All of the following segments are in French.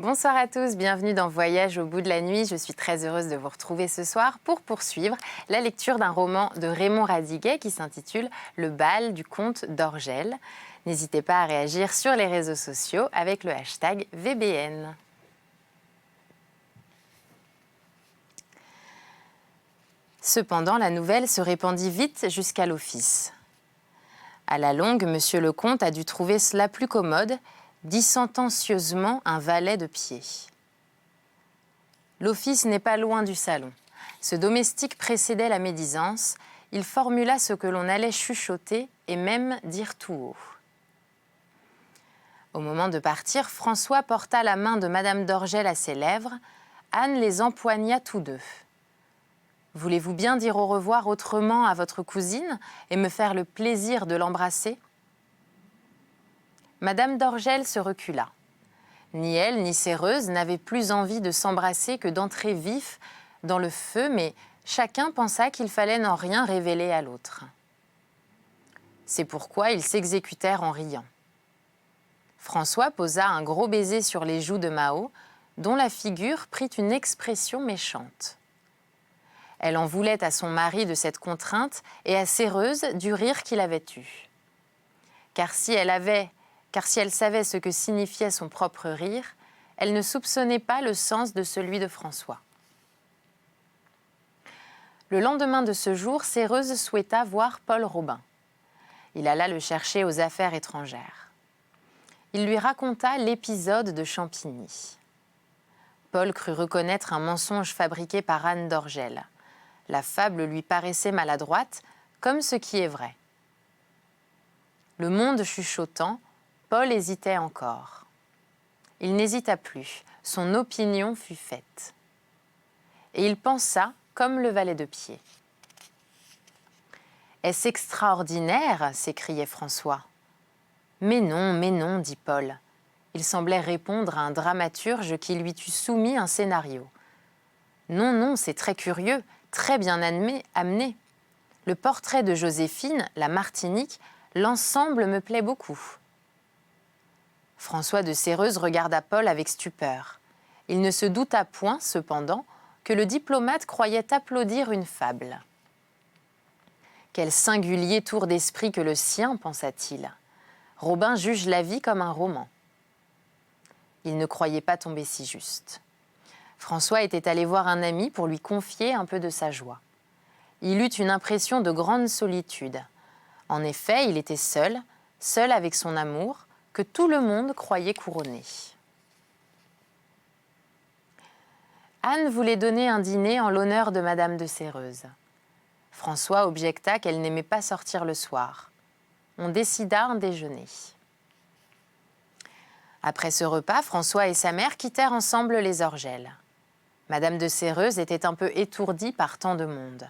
Bonsoir à tous, bienvenue dans Voyage au bout de la nuit. Je suis très heureuse de vous retrouver ce soir pour poursuivre la lecture d'un roman de Raymond Radiguet qui s'intitule Le bal du comte d'Orgel. N'hésitez pas à réagir sur les réseaux sociaux avec le hashtag VBN. Cependant, la nouvelle se répandit vite jusqu'à l'office. À la longue, monsieur le comte a dû trouver cela plus commode, dit sentencieusement un valet de pied. L'office n'est pas loin du salon. Ce domestique précédait la médisance. Il formula ce que l'on allait chuchoter et même dire tout haut. Au moment de partir, François porta la main de madame d'Orgel à ses lèvres. Anne les empoigna tous deux. « Voulez-vous bien dire au revoir autrement à votre cousine et me faire le plaisir de l'embrasser ?» Madame d'Orgel se recula. Ni elle ni Séreuze n'avaient plus envie de s'embrasser que d'entrer vif dans le feu, mais chacun pensa qu'il fallait n'en rien révéler à l'autre. C'est pourquoi ils s'exécutèrent en riant. François posa un gros baiser sur les joues de Mao, dont la figure prit une expression méchante. Elle en voulait à son mari de cette contrainte et à Séreuze du rire qu'il avait eu. Car si elle savait ce que signifiait son propre rire, elle ne soupçonnait pas le sens de celui de François. Le lendemain de ce jour, Séreuze souhaita voir Paul Robin. Il alla le chercher aux affaires étrangères. Il lui raconta l'épisode de Champigny. Paul crut reconnaître un mensonge fabriqué par Anne d'Orgel. La fable lui paraissait maladroite, comme ce qui est vrai. Le monde chuchotant, Paul hésitait encore. Il n'hésita plus, son opinion fut faite. Et il pensa comme le valet de pied. « Est-ce extraordinaire ?» s'écriait François. « Mais non, dit Paul. Il semblait répondre à un dramaturge qui lui eût soumis un scénario. Non, c'est très curieux, très bien amené. Le portrait de Joséphine, la Martinique, l'ensemble me plaît beaucoup. » François de Séreuze regarda Paul avec stupeur. Il ne se douta point, cependant, que le diplomate croyait applaudir une fable. Quel singulier tour d'esprit que le sien, pensa-t-il. Robin juge la vie comme un roman. Il ne croyait pas tomber si juste. François était allé voir un ami pour lui confier un peu de sa joie. Il eut une impression de grande solitude. En effet, il était seul avec son amour, que tout le monde croyait couronné. Anne voulait donner un dîner en l'honneur de madame de Séreuze. François objecta qu'elle n'aimait pas sortir le soir. On décida un déjeuner. Après ce repas, François et sa mère quittèrent ensemble les Orgel. Madame de Séreuze était un peu étourdie par tant de monde.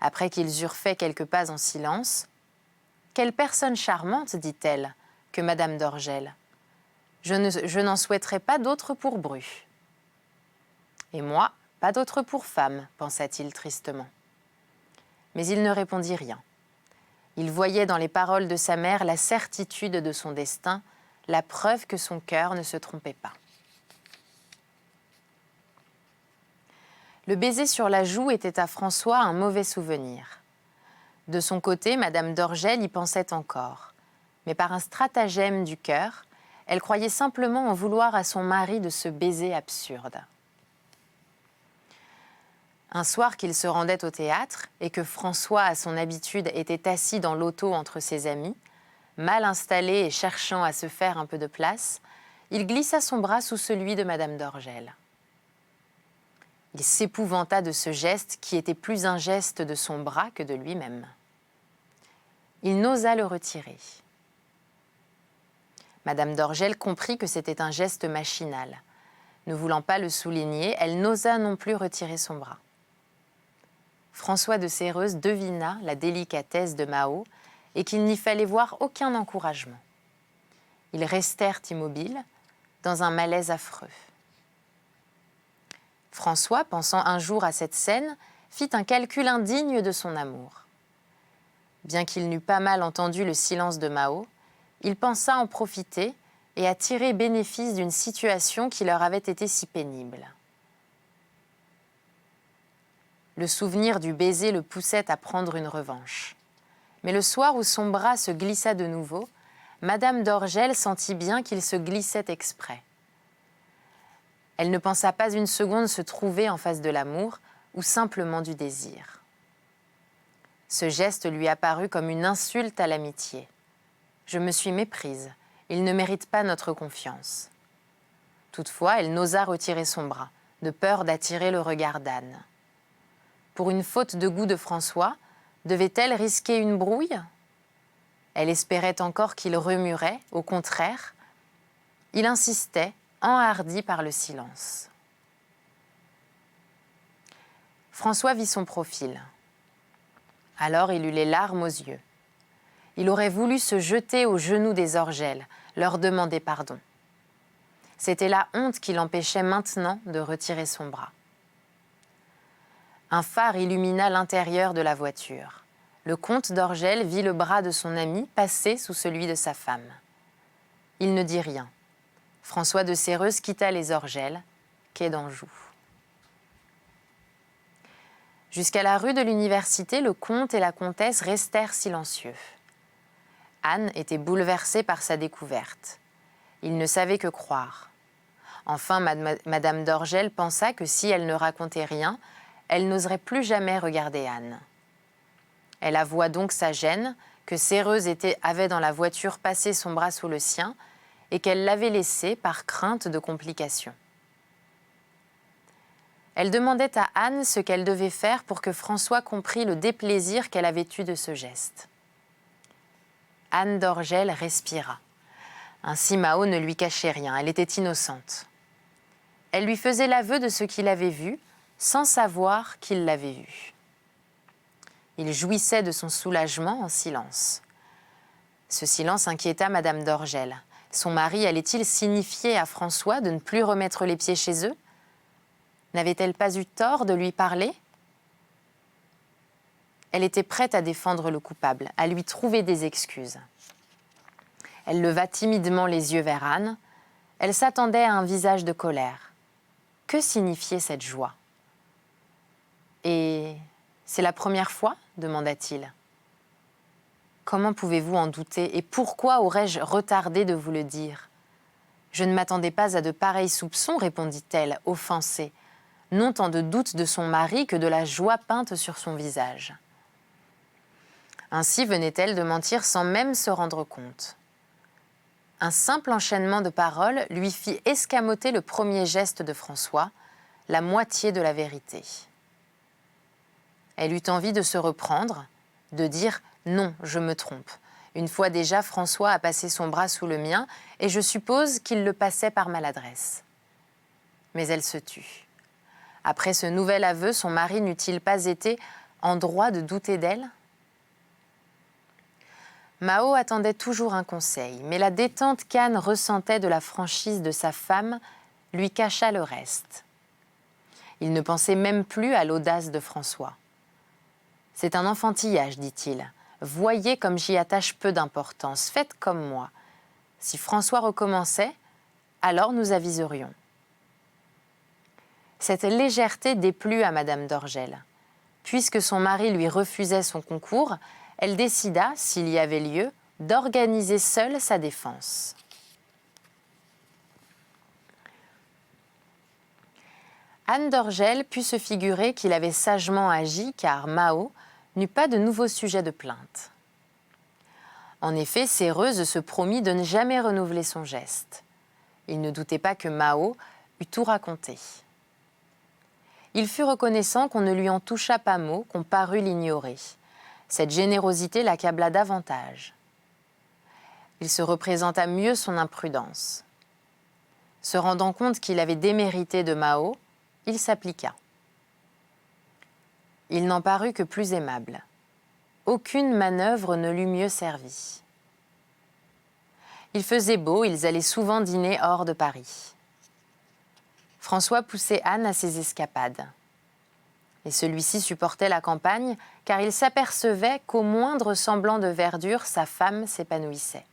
Après qu'ils eurent fait quelques pas en silence, « Quelle personne charmante, dit-elle, que madame d'Orgel. Je n'en souhaiterais pas d'autre pour Bru. » Et moi, pas d'autre pour femme, pensa-t-il tristement. Mais il ne répondit rien. Il voyait dans les paroles de sa mère la certitude de son destin, la preuve que son cœur ne se trompait pas. Le baiser sur la joue était à François un mauvais souvenir. De son côté, madame d'Orgel y pensait encore. Mais par un stratagème du cœur, elle croyait simplement en vouloir à son mari de ce baiser absurde. Un soir qu'il se rendait au théâtre et que François, à son habitude, était assis dans l'auto entre ses amis, mal installé et cherchant à se faire un peu de place, il glissa son bras sous celui de madame d'Orgel. Il s'épouvanta de ce geste qui était plus un geste de son bras que de lui-même. Il n'osa le retirer. Madame d'Orgel comprit que c'était un geste machinal. Ne voulant pas le souligner, elle n'osa non plus retirer son bras. François de Séreuze devina la délicatesse de Mao et qu'il n'y fallait voir aucun encouragement. Ils restèrent immobiles, dans un malaise affreux. François, pensant un jour à cette scène, fit un calcul indigne de son amour. Bien qu'il n'eût pas mal entendu le silence de Mao, il pensa en profiter et à tirer bénéfice d'une situation qui leur avait été si pénible. Le souvenir du baiser le poussait à prendre une revanche. Mais le soir où son bras se glissa de nouveau, Madame d'Orgel sentit bien qu'il se glissait exprès. Elle ne pensa pas une seconde se trouver en face de l'amour ou simplement du désir. Ce geste lui apparut comme une insulte à l'amitié. « Je me suis méprise, il ne mérite pas notre confiance. » Toutefois, elle n'osa retirer son bras, de peur d'attirer le regard d'Anne. Pour une faute de goût de François, devait-elle risquer une brouille ? Elle espérait encore qu'il remuerait, au contraire. Il insistait, enhardi par le silence. François vit son profil. Alors il eut les larmes aux yeux. Il aurait voulu se jeter aux genoux des Orgel, leur demander pardon. C'était la honte qui l'empêchait maintenant de retirer son bras. Un phare illumina l'intérieur de la voiture. Le comte d'Orgel vit le bras de son ami passer sous celui de sa femme. Il ne dit rien. François de Séreuze quitta les Orgel, quai d'Anjou. Jusqu'à la rue de l'Université, le comte et la comtesse restèrent silencieux. Anne était bouleversée par sa découverte. Il ne savait que croire. Enfin, Madame d'Orgel pensa que si elle ne racontait rien, elle n'oserait plus jamais regarder Anne. Elle avoua donc sa gêne, que Séreuze avait dans la voiture passé son bras sous le sien et qu'elle l'avait laissé par crainte de complications. Elle demandait à Anne ce qu'elle devait faire pour que François comprît le déplaisir qu'elle avait eu de ce geste. Anne d'Orgel respira. Ainsi Mao ne lui cachait rien, elle était innocente. Elle lui faisait l'aveu de ce qu'il avait vu, sans savoir qu'il l'avait vu. Il jouissait de son soulagement en silence. Ce silence inquiéta Madame d'Orgel. Son mari allait-il signifier à François de ne plus remettre les pieds chez eux ? N'avait-elle pas eu tort de lui parler ? Elle était prête à défendre le coupable, à lui trouver des excuses. Elle leva timidement les yeux vers Anne. Elle s'attendait à un visage de colère. Que signifiait cette joie ? « Et c'est la première fois ?» demanda-t-il. « Comment pouvez-vous en douter et pourquoi aurais-je retardé de vous le dire ? Je ne m'attendais pas à de pareils soupçons, répondit-elle, offensée, non tant de doute de son mari que de la joie peinte sur son visage. Ainsi venait-elle de mentir sans même se rendre compte. Un simple enchaînement de paroles lui fit escamoter le premier geste de François, la moitié de la vérité. Elle eut envie de se reprendre, de dire « Non, je me trompe ». Une fois déjà, François a passé son bras sous le mien et je suppose qu'il le passait par maladresse. Mais elle se tut. Après ce nouvel aveu, son mari n'eût-il pas été en droit de douter d'elle ? Mao attendait toujours un conseil, mais la détente qu'Anne ressentait de la franchise de sa femme lui cacha le reste. Il ne pensait même plus à l'audace de François. « C'est un enfantillage, dit-il. Voyez comme j'y attache peu d'importance. Faites comme moi. Si François recommençait, alors nous aviserions. » Cette légèreté déplut à Madame d'Orgel. Puisque son mari lui refusait son concours, elle décida, s'il y avait lieu, d'organiser seule sa défense. Anne d'Orgel put se figurer qu'il avait sagement agi car Mao n'eut pas de nouveau sujet de plainte. En effet, Séreuze se promit de ne jamais renouveler son geste. Il ne doutait pas que Mao eût tout raconté. Il fut reconnaissant qu'on ne lui en toucha pas mot, qu'on parut l'ignorer. Cette générosité l'accabla davantage. Il se représenta mieux son imprudence. Se rendant compte qu'il avait démérité de Mao, il s'appliqua. Il n'en parut que plus aimable. Aucune manœuvre ne l'eût mieux servi. Il faisait beau, ils allaient souvent dîner hors de Paris. François poussait Anne à ses escapades. Et celui-ci supportait la campagne car il s'apercevait qu'au moindre semblant de verdure, sa femme s'épanouissait.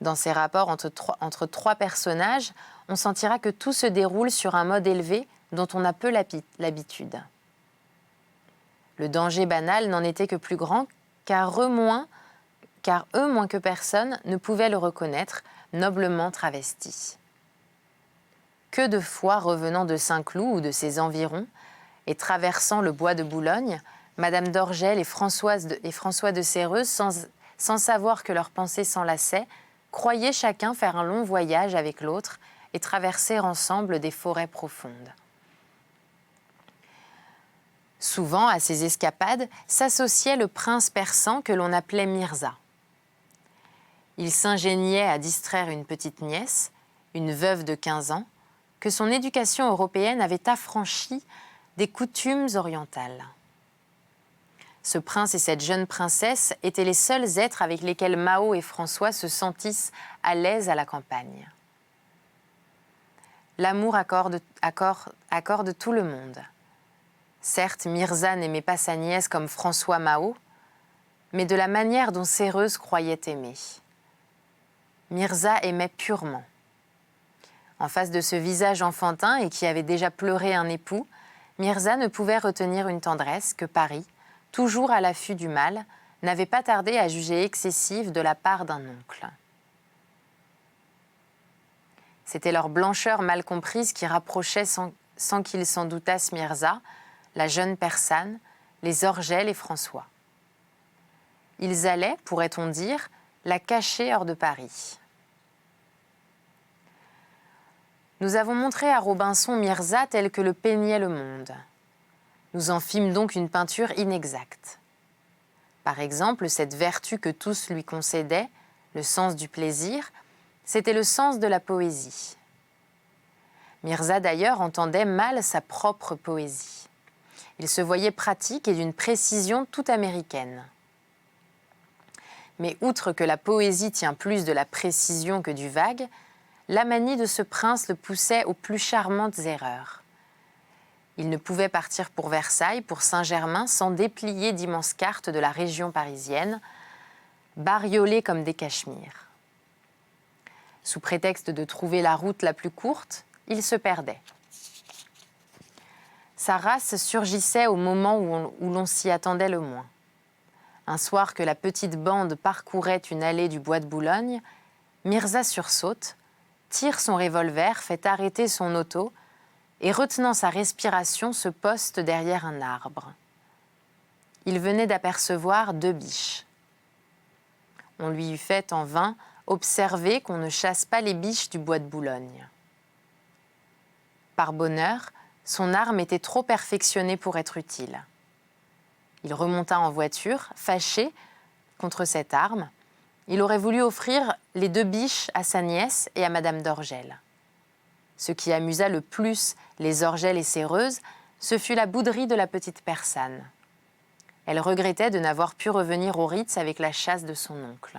Dans ces rapports entre trois personnages, on sentira que tout se déroule sur un mode élevé dont on a peu l'habitude. Le danger banal n'en était que plus grand, car eux, moins que personne, ne pouvaient le reconnaître, noblement travesti. Que de fois, revenant de Saint-Cloud ou de ses environs, et traversant le bois de Boulogne, Madame d'Orgel et François de Séreuze, sans savoir que leurs pensées s'enlaçaient, croyaient chacun faire un long voyage avec l'autre et traverser ensemble des forêts profondes. Souvent, à ces escapades, s'associait le prince persan que l'on appelait Mirza. Il s'ingéniait à distraire une petite nièce, une veuve de 15 ans, que son éducation européenne avait affranchie des coutumes orientales. Ce prince et cette jeune princesse étaient les seuls êtres avec lesquels Mao et François se sentissent à l'aise à la campagne. L'amour accorde tout le monde. Certes, Mirza n'aimait pas sa nièce comme François Mao, mais de la manière dont Séreuze croyait aimer. Mirza aimait purement. En face de ce visage enfantin et qui avait déjà pleuré un époux, Mirza ne pouvait retenir une tendresse que Paris, toujours à l'affût du mal, n'avait pas tardé à juger excessive de la part d'un oncle. C'était leur blancheur mal comprise qui rapprochait sans qu'ils s'en doutassent Mirza, la jeune persane, les Orgel et François. Ils allaient, pourrait-on dire, la cacher hors de Paris. Nous avons montré à Robinson Mirza tel que le peignait le monde. Nous en fîmes donc une peinture inexacte. Par exemple, cette vertu que tous lui concédaient, le sens du plaisir, c'était le sens de la poésie. Mirza d'ailleurs entendait mal sa propre poésie. Il se voyait pratique et d'une précision toute américaine. Mais outre que la poésie tient plus de la précision que du vague, la manie de ce prince le poussait aux plus charmantes erreurs. Il ne pouvait partir pour Versailles, pour Saint-Germain, sans déplier d'immenses cartes de la région parisienne, bariolées comme des cachemires. Sous prétexte de trouver la route la plus courte, il se perdait. Sa race surgissait au moment où l'on s'y attendait le moins. Un soir que la petite bande parcourait une allée du bois de Boulogne, Mirza sursaute, tire son revolver, fait arrêter son auto et, retenant sa respiration, se poste derrière un arbre. Il venait d'apercevoir 2 biches. On lui eût fait en vain observer qu'on ne chasse pas les biches du bois de Boulogne. Par bonheur, son arme était trop perfectionnée pour être utile. Il remonta en voiture, fâché contre cette arme. Il aurait voulu offrir les 2 biches à sa nièce et à Madame d'Orgel. Ce qui amusa le plus les Orgel et Séreuze, ce fut la bouderie de la petite persane. Elle regrettait de n'avoir pu revenir au Ritz avec la chasse de son oncle.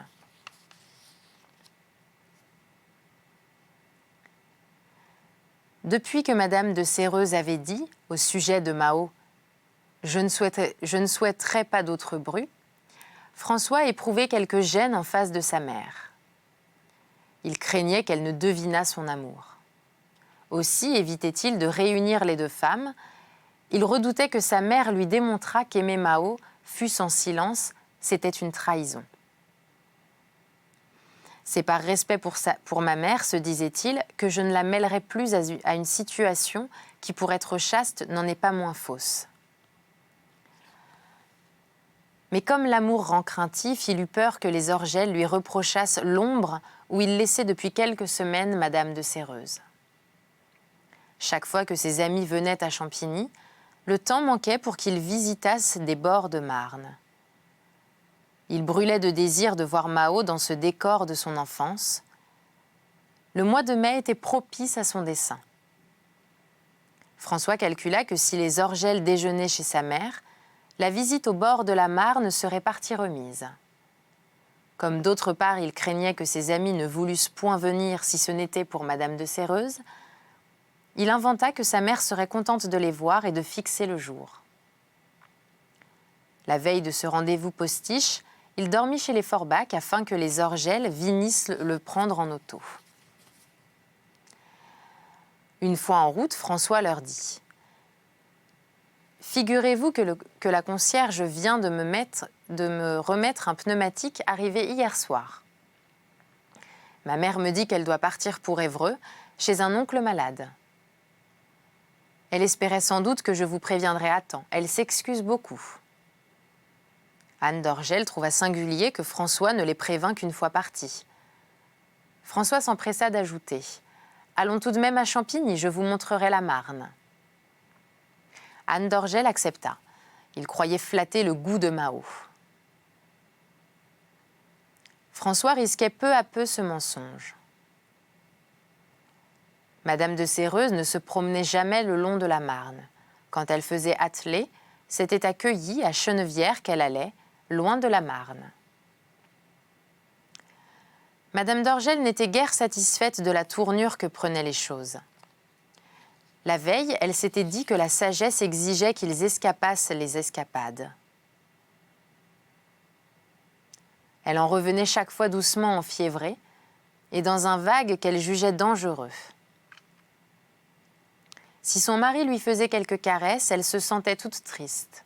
Depuis que Madame de Séreuze avait dit, au sujet de Mao, « Je ne souhaiterais pas d'autre bruit », François éprouvait quelque gêne en face de sa mère. Il craignait qu'elle ne devinât son amour. Aussi évitait-il de réunir les 2 femmes. Il redoutait que sa mère lui démontrât qu'aimer Mao, fût-ce en silence, c'était une trahison. C'est par respect pour ma mère, se disait-il, que je ne la mêlerai plus à une situation qui, pour être chaste, n'en est pas moins fausse. Mais comme l'amour rend craintif, il eut peur que les Orgel lui reprochassent l'ombre où il laissait depuis quelques semaines Madame de Séreuze. Chaque fois que ses amis venaient à Champigny, le temps manquait pour qu'ils visitassent des bords de Marne. Il brûlait de désir de voir Mao dans ce décor de son enfance. Le mois de mai était propice à son dessein. François calcula que si les Orgel déjeunaient chez sa mère, la visite au bord de la Marne serait partie remise. Comme d'autre part il craignait que ses amis ne voulussent point venir si ce n'était pour Madame de Séreuze, il inventa que sa mère serait contente de les voir et de fixer le jour. La veille de ce rendez-vous postiche, Il dormit chez les Forbach afin que les Orgel vinissent le prendre en auto. Une fois en route, François leur dit « Figurez-vous que la concierge vient de me remettre un pneumatique arrivé hier soir. Ma mère me dit qu'elle doit partir pour Évreux, chez un oncle malade. Elle espérait sans doute que je vous préviendrais à temps. Elle s'excuse beaucoup. » Anne d'Orgel trouva singulier que François ne les prévint qu'une fois partis. François s'empressa d'ajouter « Allons tout de même à Champigny, je vous montrerai la Marne. » Anne d'Orgel accepta. Il croyait flatter le goût de Mao. François risquait peu à peu ce mensonge. Madame de Séreuze ne se promenait jamais le long de la Marne. Quand elle faisait atteler, c'était à Queuilly, à Chenevière qu'elle allait, loin de la Marne. Madame d'Orgel n'était guère satisfaite de la tournure que prenaient les choses. La veille, elle s'était dit que la sagesse exigeait qu'ils escapassent les escapades. Elle en revenait chaque fois doucement enfiévrée et dans un vague qu'elle jugeait dangereux. Si son mari lui faisait quelques caresses, elle se sentait toute triste.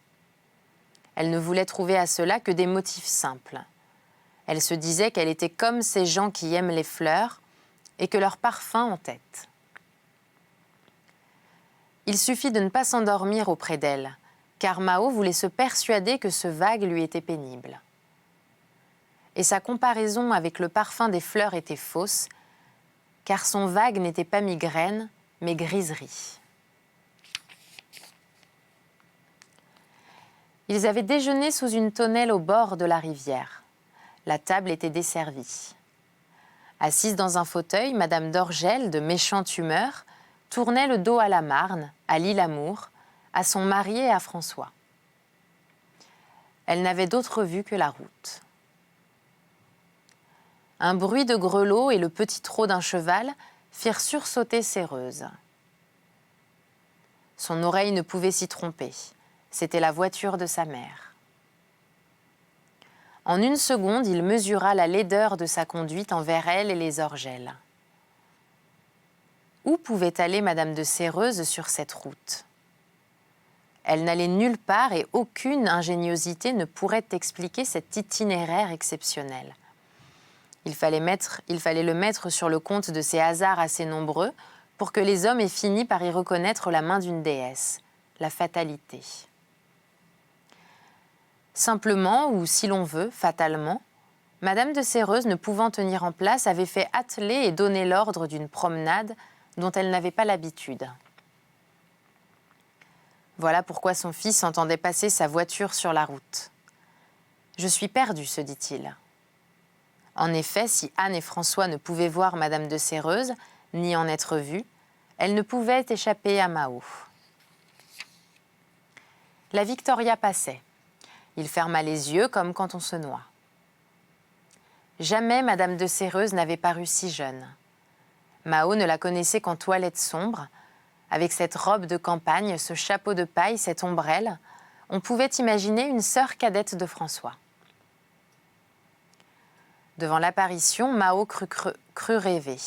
Elle ne voulait trouver à cela que des motifs simples. Elle se disait qu'elle était comme ces gens qui aiment les fleurs et que leur parfum en tête. Il suffit de ne pas s'endormir auprès d'elle, car Mao voulait se persuader que ce vague lui était pénible. Et sa comparaison avec le parfum des fleurs était fausse, car son vague n'était pas migraine, mais griserie. Ils avaient déjeuné sous une tonnelle au bord de la rivière. La table était desservie. Assise dans un fauteuil, Madame d'Orgel, de méchante humeur, tournait le dos à la Marne, à l'Île-Amour, à son mari et à François. Elle n'avait d'autre vue que la route. Un bruit de grelots et le petit trot d'un cheval firent sursauter Séreuze. Son oreille ne pouvait s'y tromper. C'était la voiture de sa mère. En une seconde, il mesura la laideur de sa conduite envers elle et les Orgel. Où pouvait aller Madame de Séreuze sur cette route? Elle n'allait nulle part et aucune ingéniosité ne pourrait expliquer cet itinéraire exceptionnel. Il fallait le mettre sur le compte de ces hasards assez nombreux pour que les hommes aient fini par y reconnaître la main d'une déesse, la fatalité. Simplement, ou si l'on veut, fatalement, Madame de Séreuze, ne pouvant tenir en place, avait fait atteler et donner l'ordre d'une promenade dont elle n'avait pas l'habitude. Voilà pourquoi son fils entendait passer sa voiture sur la route. « Je suis perdu », se dit-il. En effet, si Anne et François ne pouvaient voir Madame de Séreuze, ni en être vus, elle ne pouvait échapper à Mao. La Victoria passait. Il ferma les yeux comme quand on se noie. Jamais Madame de Séreuze n'avait paru si jeune. Mao ne la connaissait qu'en toilette sombre. Avec cette robe de campagne, ce chapeau de paille, cette ombrelle, on pouvait imaginer une sœur cadette de François. Devant l'apparition, Mao crut rêver.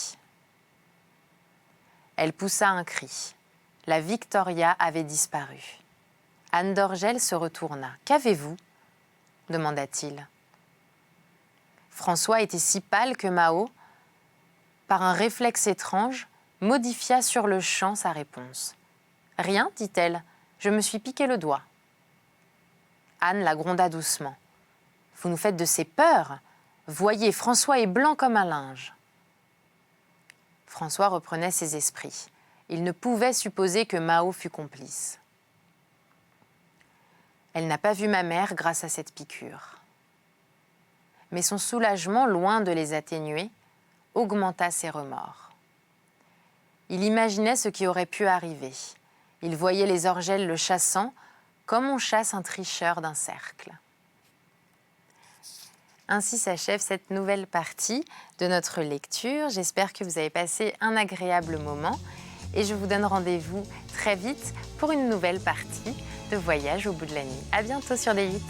Elle poussa un cri. La Victoria avait disparu. Anne d'Orgel se retourna. « Qu'avez-vous » demanda-t-il. François était si pâle que Mao, par un réflexe étrange, modifia sur le champ sa réponse. « Rien, dit-elle, je me suis piqué le doigt. » Anne la gronda doucement. « Vous nous faites de ces peurs. Voyez, François est blanc comme un linge. » François reprenait ses esprits. Il ne pouvait supposer que Mao fût complice. Elle n'a pas vu ma mère grâce à cette piqûre. Mais son soulagement, loin de les atténuer, augmenta ses remords. Il imaginait ce qui aurait pu arriver. Il voyait les Orgel le chassant comme on chasse un tricheur d'un cercle. Ainsi s'achève cette nouvelle partie de notre lecture. J'espère que vous avez passé un agréable moment et je vous donne rendez-vous très vite pour une nouvelle partie de Voyage au bout de la nuit. À bientôt sur D8.